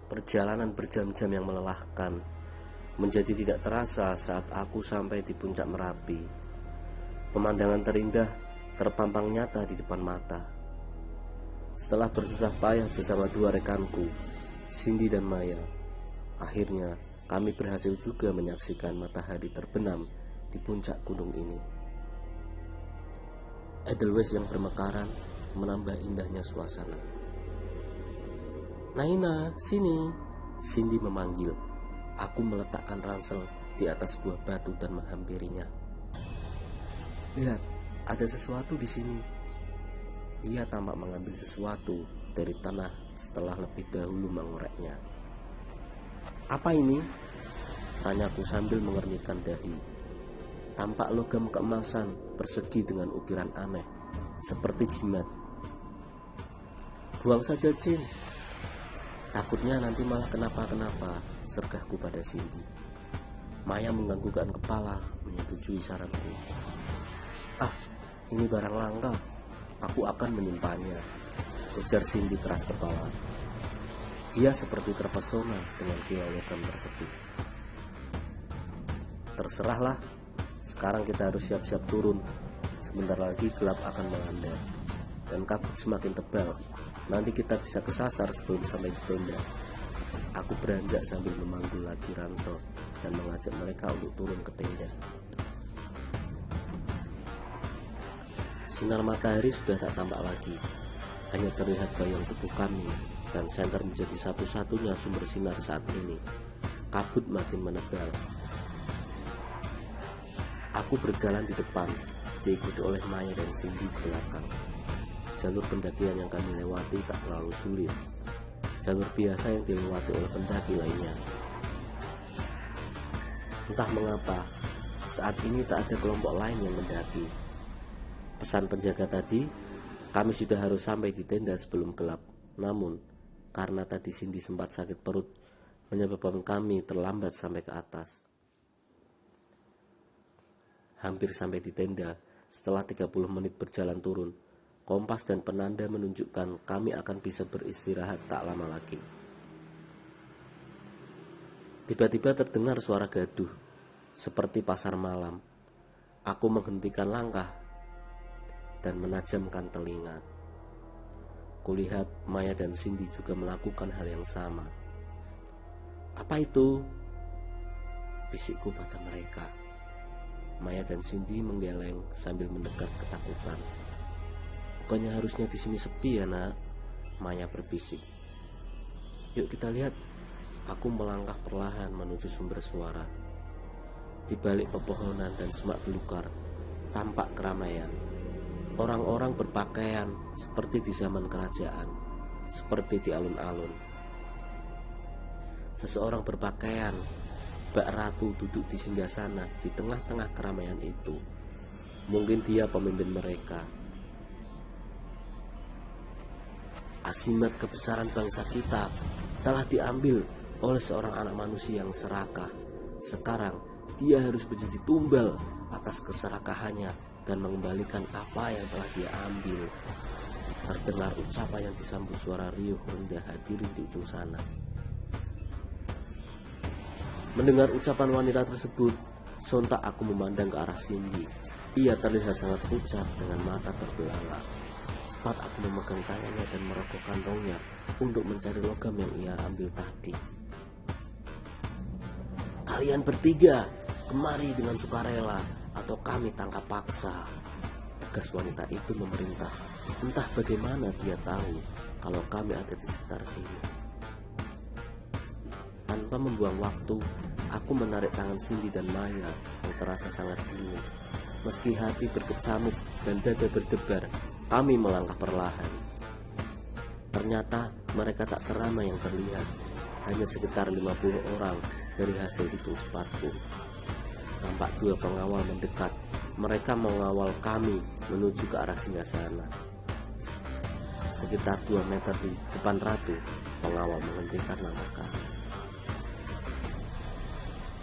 Perjalanan berjam-jam yang melelahkan menjadi tidak terasa saat aku sampai di puncak Merapi. Pemandangan terindah terpampang nyata di depan mata. Setelah bersusah payah bersama dua rekanku, Cindy dan Maya, akhirnya kami berhasil juga menyaksikan matahari terbenam di puncak gunung ini. Edelweiss yang bermekaran menambah indahnya suasana. "Naina, sini," Cindy memanggil. Aku meletakkan ransel di atas sebuah batu dan menghampirinya. "Lihat, ada sesuatu di sini." Ia tampak mengambil sesuatu dari tanah setelah lebih dahulu mengoreknya. "Apa ini?" tanyaku sambil mengernyitkan dahi. Tampak logam keemasan persegi dengan ukiran aneh, seperti jimat. "Buang saja, Cin. Takutnya nanti malah kenapa-kenapa," sergahku pada Cindy. Maya menganggukkan kepala, menyetujui saranku. "Ah, ini barang langka. Aku akan menyimpannya," ujar Cindy keras kepala. Ia seperti terpesona dengan kilau logam tersebut. "Terserahlah. Sekarang kita harus siap-siap turun. Sebentar lagi gelap akan melanda dan kabut semakin tebal. Nanti kita bisa kesasar sebelum sampai di tenda." Aku beranjak sambil memanggul lagi ransel dan mengajak mereka untuk turun ke tenda. Sinar matahari sudah tak tampak lagi. Hanya terlihat bayang tubuh kami dan senter menjadi satu-satunya sumber sinar saat ini. Kabut makin menebal. Aku berjalan di depan, diikuti oleh Maya dan Cindy di belakang. Jalur pendakian yang kami lewati tak terlalu sulit. Jalur biasa yang dilewati oleh pendaki lainnya. Entah mengapa, saat ini tak ada kelompok lain yang mendaki. Pesan penjaga tadi, kami sudah harus sampai di tenda sebelum gelap. Namun, karena tadi Cindy sempat sakit perut, menyebabkan kami terlambat sampai ke atas. Hampir sampai di tenda, setelah 30 menit berjalan turun, kompas dan penanda menunjukkan kami akan bisa beristirahat tak lama lagi. Tiba-tiba terdengar suara gaduh, seperti pasar malam. Aku menghentikan langkah dan menajamkan telinga. Kulihat Maya dan Cindy juga melakukan hal yang sama. "Apa itu?" bisikku pada mereka. Maya dan Cindy menggeleng sambil mendekat ketakutan. "Bukannya harusnya di sini sepi ya, Nak?" Maya berbisik. "Yuk kita lihat." Aku melangkah perlahan menuju sumber suara. Di balik pepohonan dan semak belukar tampak keramaian. Orang-orang berpakaian seperti di zaman kerajaan, seperti di alun-alun. Seseorang berpakaian bak ratu duduk di singgasana di tengah-tengah keramaian itu. Mungkin dia pemimpin mereka. Azimat kebesaran bangsa kita telah diambil oleh seorang anak manusia yang serakah. Sekarang dia harus menjadi tumbal atas keserakahannya dan mengembalikan apa yang telah dia ambil. Terdengar ucapan yang disambut suara riuh rendah hadirin di ujung sana. Mendengar ucapan wanita tersebut, sontak aku memandang ke arah Cindy. Ia terlihat sangat pucat dengan mata terbelalak. Cepat aku memegang tangannya dan merogoh kantongnya untuk mencari logam yang ia ambil tadi. "Kalian bertiga kemari dengan sukarela atau kami tangkap paksa," tegas wanita itu memerintah. Entah bagaimana dia tahu kalau kami ada di sekitar sini. Tanpa membuang waktu, aku menarik tangan Cindy dan Maya yang terasa sangat dingin. Meski hati berkecamuk dan dada berdebar, kami melangkah perlahan. Ternyata mereka tak seramai yang terlihat. Hanya sekitar 50 orang dari hasil hitung cepatku. Tampak dua pengawal mendekat. Mereka mengawal kami menuju ke arah singgasana. Sekitar 2 meter di depan ratu, pengawal menghentikan langkah kami.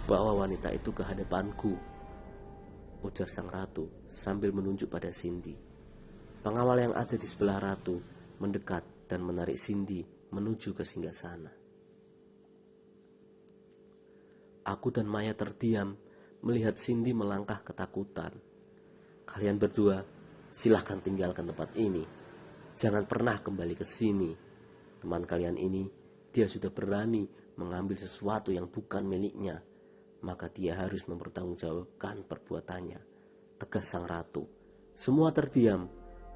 "Bawa wanita itu ke hadapanku," ujar sang ratu sambil menunjuk pada Cindy. Pengawal yang ada di sebelah ratu mendekat dan menarik Cindy menuju ke singgasana. Aku dan Maya terdiam melihat Cindy melangkah ketakutan. Kalian berdua, silahkan tinggalkan tempat ini. Jangan pernah kembali ke sini. Teman kalian ini, dia sudah berani mengambil sesuatu yang bukan miliknya. Maka dia harus mempertanggungjawabkan perbuatannya, tegas sang ratu. Semua terdiam,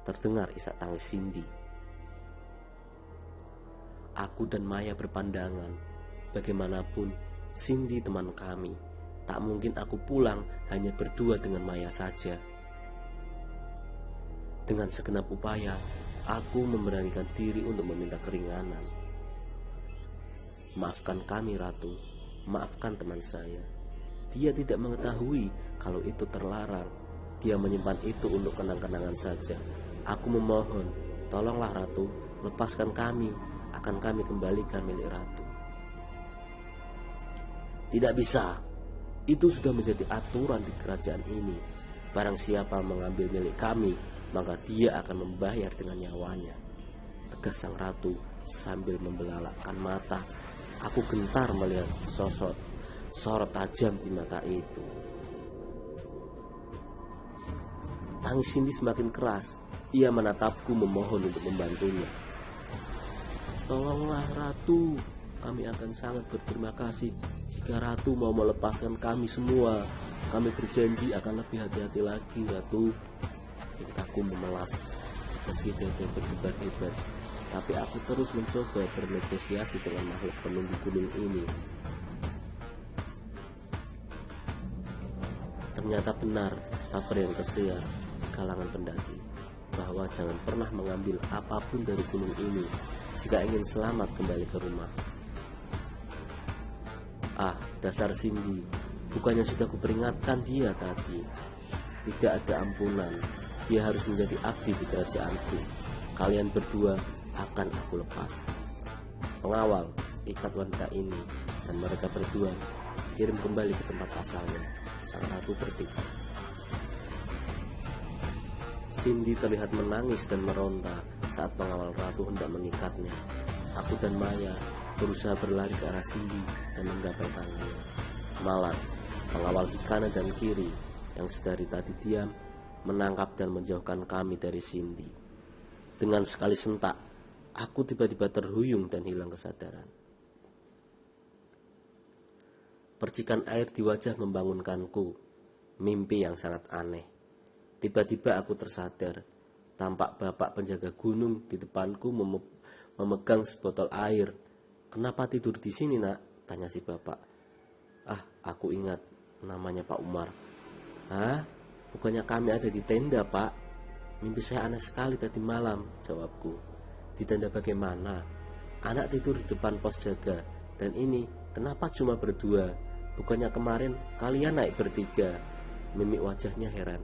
terdengar isak tangis Cindy. Aku dan Maya berpandangan. Bagaimanapun, Cindy teman kami. Tak mungkin aku pulang hanya berdua dengan Maya saja. Dengan segenap upaya, aku memberanikan diri untuk meminta keringanan. Maafkan kami, Ratu. Maafkan teman saya. Dia tidak mengetahui kalau itu terlarang. Dia menyimpan itu untuk kenang-kenangan saja. Aku memohon, tolonglah Ratu, lepaskan kami. Akan kami kembalikan milik Ratu. Tidak bisa. Itu sudah menjadi aturan di kerajaan ini. Barang siapa mengambil milik kami, maka dia akan membayar dengan nyawanya, tegas sang ratu sambil membelalakkan mata. Aku gentar melihat sorot tajam di mata itu. Tangis Cindy semakin keras. Ia menatapku memohon untuk membantunya. Tolonglah Ratu, kami akan sangat berterima kasih jika Ratu mau melepaskan kami semua. Kami berjanji akan lebih hati-hati lagi, Ratu. Pintaku memelas, meski dada berdebar-debar, tapi aku terus mencoba bernegosiasi dengan makhluk penunggu gunung ini. Ternyata benar kabar yang tersiar di kalangan pendaki, bahwa jangan pernah mengambil apapun dari gunung ini jika ingin selamat kembali ke rumah. Ah, dasar Cindy, bukannya sudah kuperingatkan dia tadi. Tidak ada ampunan. Dia harus menjadi abdi di kerajaanku. Kalian berdua akan aku lepas. Pengawal, ikat wanita ini, dan mereka berdua kirim kembali ke tempat asalnya. Sang ratu bertikai. Cindy terlihat menangis dan meronta saat pengawal ratu hendak mengikatnya. Aku dan Maya berusaha berlari ke arah Cindy dan menggapai tangannya. Malang, pengawal di kanan dan kiri yang sedari tadi diam, menangkap dan menjauhkan kami dari Cindy. Dengan sekali sentak, aku tiba-tiba terhuyung dan hilang kesadaran. Percikan air di wajah membangunkanku. Mimpi yang sangat aneh. Tiba-tiba aku tersadar. Tampak bapak penjaga gunung di depanku memegang sebotol air. Kenapa tidur di sini, Nak? Tanya si bapak. Ah, aku ingat namanya Pak Umar. Hah? Bukannya kami ada di tenda, Pak? Mimpi saya aneh sekali tadi malam, jawabku. Di tenda bagaimana? Anak tidur di depan pos jaga. Dan ini, kenapa cuma berdua? Bukannya kemarin kalian naik bertiga? Mimik wajahnya heran.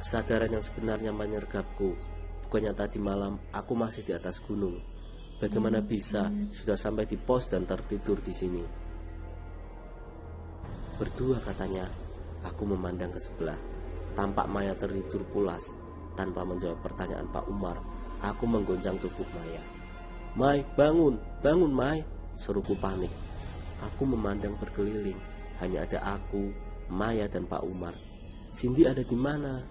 Kesadaran yang sebenarnya menyergapku. Bukannya tadi malam aku masih di atas gunung. Bagaimana bisa sudah sampai di pos dan tertidur di sini? Berdua katanya. Aku memandang ke sebelah. Tampak Maya tertidur pulas. Tanpa menjawab pertanyaan Pak Umar, aku menggoncang tubuh Maya. Mai, bangun, bangun Mai, seruku panik. Aku memandang berkeliling. Hanya ada aku, Maya dan Pak Umar. Cindy ada di mana?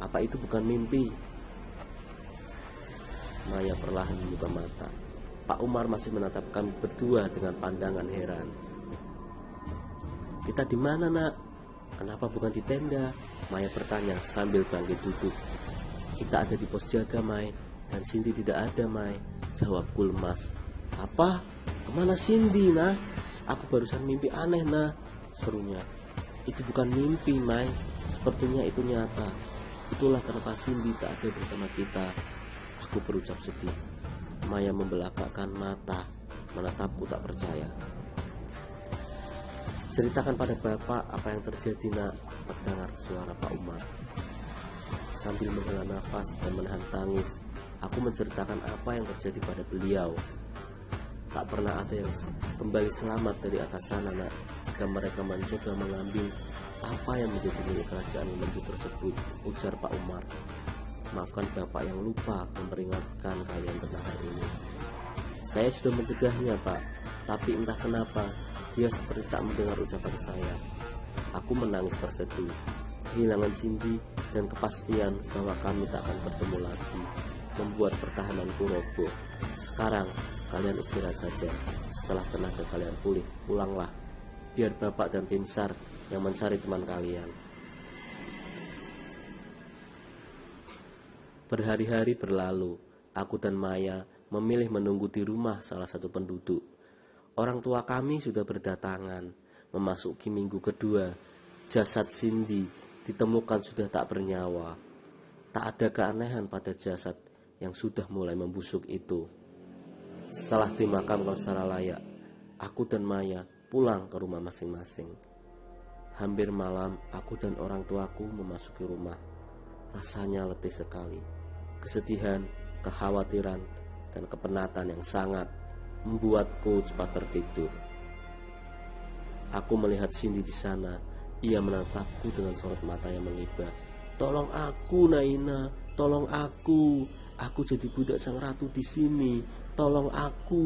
Apa itu bukan mimpi? Maya perlahan membuka mata. Pak Umar masih menatap kami berdua dengan pandangan heran. Kita di mana, Nak? Kenapa bukan di tenda? Maya bertanya sambil bangkit duduk. Kita ada di pos jaga, Mai. Dan Cindy tidak ada, Mai. Jawabku lemas. Apa? Kemana Cindy, Nah? Aku barusan mimpi aneh, Nah, serunya. Itu bukan mimpi, Mai. Sepertinya itu nyata. Itulah kenapa Cindy tak ada bersama kita. Aku berucap sedih. Maya membelakangkan mata, menatapku tak percaya. Ceritakan pada Bapak apa yang terjadi, Nak, terdengar suara Pak Umar. Sambil menghela nafas dan menahan tangis, aku menceritakan apa yang terjadi pada beliau. Tak pernah ada yang kembali selamat dari atas sana, Nak, jika mereka mencoba mengambil apa yang menjadi milik kerajaan lembu tersebut, ujar Pak Umar. Maafkan Bapak yang lupa memperingatkan kalian tentang hal ini. Saya sudah mencegahnya, Pak. Tapi entah kenapa, dia seperti tak mendengar ucapan saya. Aku menangis terseduh. Kehilangan Cindy dan kepastian bahwa kami tak akan bertemu lagi membuat pertahananku roboh. Sekarang, kalian istirahat saja. Setelah tenaga kalian pulih, pulanglah. Biar bapak dan tim SAR yang mencari teman kalian. Berhari-hari berlalu, aku dan Maya memilih menunggu di rumah salah satu penduduk. Orang tua kami sudah berdatangan. Memasuki minggu kedua, jasad Cindy ditemukan sudah tak bernyawa. Tak ada keanehan pada jasad yang sudah mulai membusuk itu. Setelah dimakamkan secara layak, aku dan Maya pulang ke rumah masing-masing. Hampir malam, aku dan orang tuaku memasuki rumah. Rasanya letih sekali. Kesedihan, kekhawatiran, dan kepenatan yang sangat membuatku cepat tertidur. Aku melihat Cindy di sana. Ia menatapku dengan sorot mata yang mengibah. Tolong aku, Naina, tolong aku. Aku jadi budak sang ratu di sini. Tolong aku.